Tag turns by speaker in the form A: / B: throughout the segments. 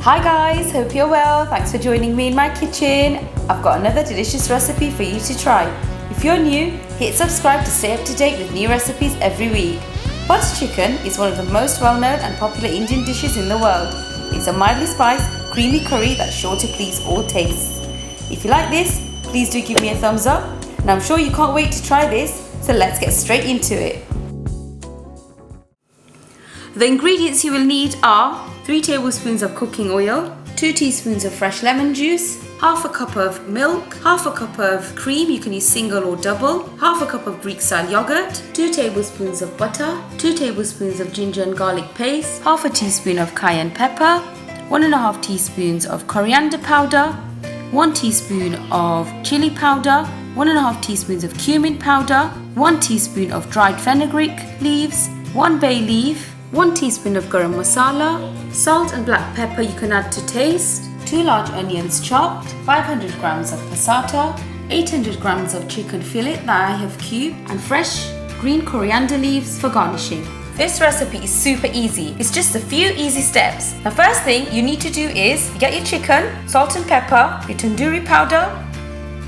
A: Hi guys, hope you're well. Thanks for joining me in my kitchen. I've got another delicious recipe for you to try. If you're new, hit subscribe to stay up to date with new recipes every week. Butter chicken is one of the most well-known and popular Indian dishes in the world. It's a mildly spiced, creamy curry that's sure to please all tastes. If you like this, please do give me a thumbs up, and I'm sure you can't wait to try this, so let's get straight into it. The ingredients you will need are 3 tablespoons of cooking oil, 2 teaspoons of fresh lemon juice, half a cup of milk, half a cup of cream, you can use single or double, half a cup of Greek style yogurt, 2 tablespoons of butter, 2 tablespoons of ginger and garlic paste, half a teaspoon of cayenne pepper, 1.5 teaspoons of coriander powder, 1 teaspoon of chilli powder, 1.5 teaspoons of cumin powder, 1 teaspoon of dried fenugreek leaves, 1 bay leaf, 1 teaspoon of Garam Masala, salt and black pepper you can add to taste, 2 large onions chopped, 500 grams of passata, 800 grams of chicken fillet that I have cubed, and fresh green coriander leaves for garnishing. This recipe is super easy. It's just a few easy steps. The first thing you need to do is get your chicken, salt and pepper, your tandoori powder,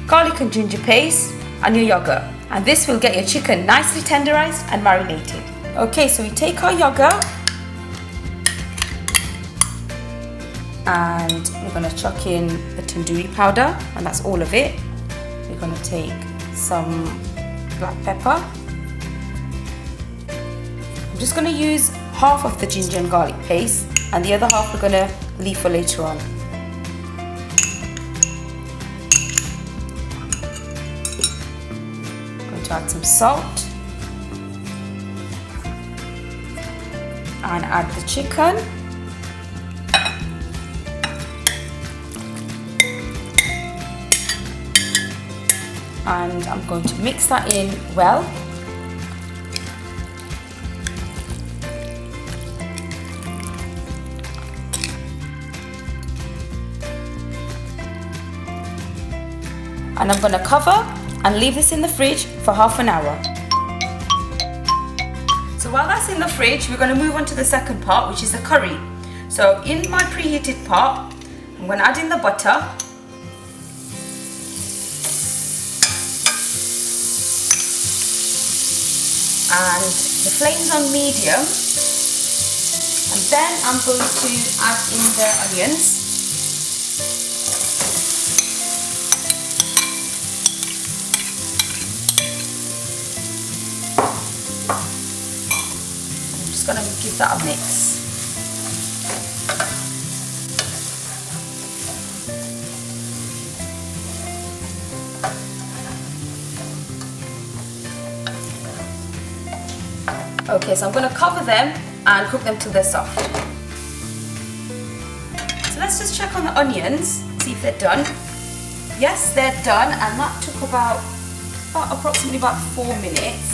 A: garlic and ginger paste, and your yogurt. And this will get your chicken nicely tenderized and marinated. Okay, so we take our yogurt and we're going to chuck in the tandoori powder, and that's all of it. We're going to take some black pepper. I'm just going to use half of the ginger and garlic paste, and the other half we're going to leave for later on. I'm going to add some salt and add the chicken. And I'm going to mix that in well. And I'm going to cover and leave this in the fridge for half an hour. So while that's in the fridge, we're going to move on to the second part, which is the curry. So in my preheated pot, I'm going to add in the butter. And the flame's on medium. And then I'm going to add in the onions. Going to give that a mix. Okay, so I'm going to cover them and cook them till they're soft. So let's just check on the onions, see if they're done. Yes, they're done, and that took approximately about 4 minutes.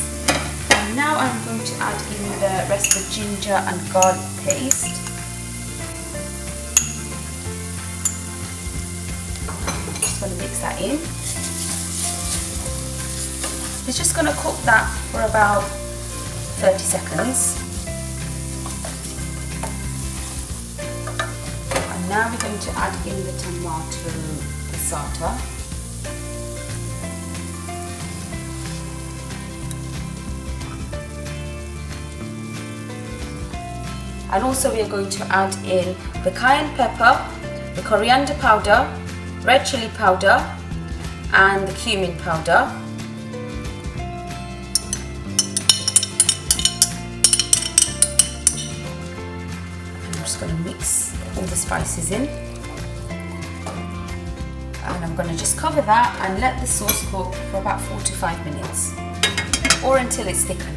A: Now I'm going to add in the rest of the ginger and garlic paste. Just going to mix that in. It's just going to cook that for about 30 seconds. And now we're going to add in the tomato passata. And also we are going to add in the cayenne pepper, the coriander powder, red chilli powder, and the cumin powder. I'm just going to mix all the spices in. And I'm going to just cover that and let the sauce cook for about 4 to 5 minutes, or until it's thickened.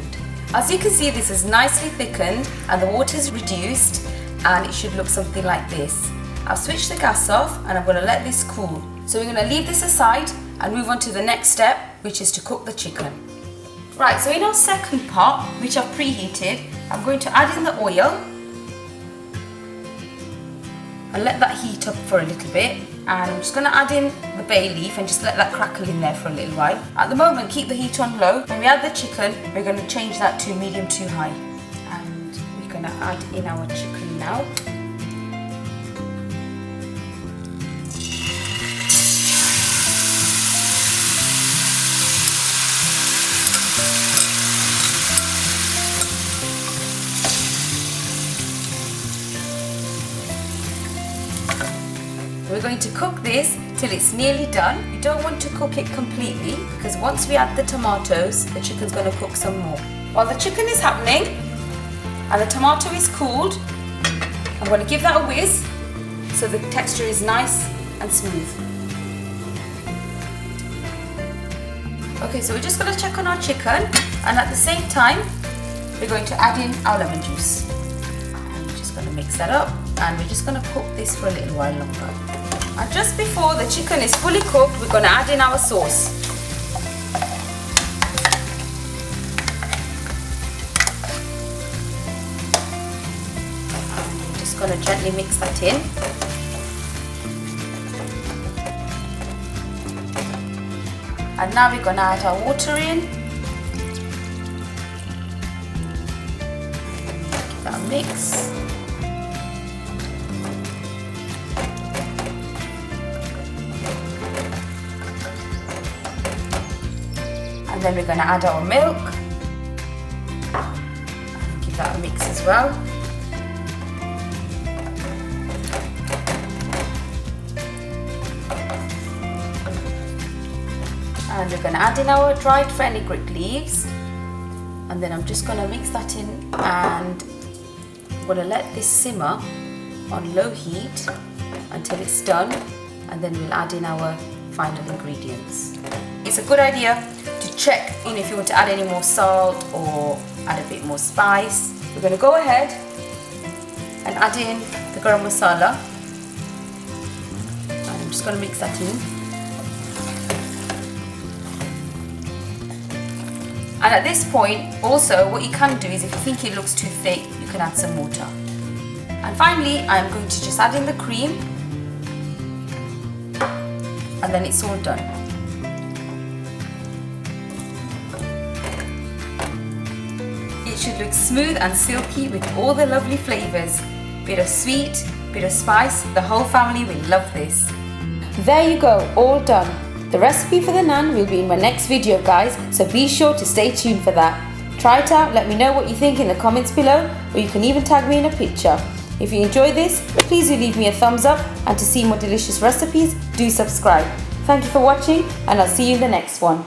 A: As you can see, this is nicely thickened and the water is reduced, and it should look something like this. I've switched the gas off and I'm going to let this cool. So we're going to leave this aside and move on to the next step, which is to cook the chicken. Right, so in our second pot, which I've preheated, I'm going to add in the oil and let that heat up for a little bit. And I'm just going to add in the bay leaf and just let that crackle in there for a little while. At the moment, keep the heat on low. When we add the chicken, we're going to change that to medium to high. And we're going to add in our chicken now. We're going to cook this till it's nearly done. You don't want to cook it completely because once we add the tomatoes, the chicken's going to cook some more. While the chicken is happening and the tomato is cooled, I'm going to give that a whiz so the texture is nice and smooth. Okay, so we're just going to check on our chicken, and at the same time we're going to add in our lemon juice. I'm just going to mix that up, and we're just going to cook this for a little while longer. And just before the chicken is fully cooked, we're going to add in our sauce. And we're just going to gently mix that in. And now we're going to add our water in. Give that a mix. And then we're going to add our milk. And give that a mix as well. And we're going to add in our dried fenugreek leaves, and then I'm just going to mix that in, and I'm going to let this simmer on low heat until it's done, and then we'll add in our final ingredients. It's a good idea to check if you want to add any more salt or add a bit more spice. We're going to go ahead and add in the Garam Masala, and I'm just going to mix that in. And at this point, also, what you can do is if you think it looks too thick, you can add some water. And finally, I'm going to just add in the cream, and then it's all done. It should look smooth and silky with all the lovely flavours. Bit of sweet, bit of spice, the whole family will love this. There you go, all done. The recipe for the naan will be in my next video, guys, so be sure to stay tuned for that. Try it out, let me know what you think in the comments below, or you can even tag me in a picture. If you enjoyed this, please do leave me a thumbs up, and to see more delicious recipes, do subscribe. Thank you for watching, and I'll see you in the next one.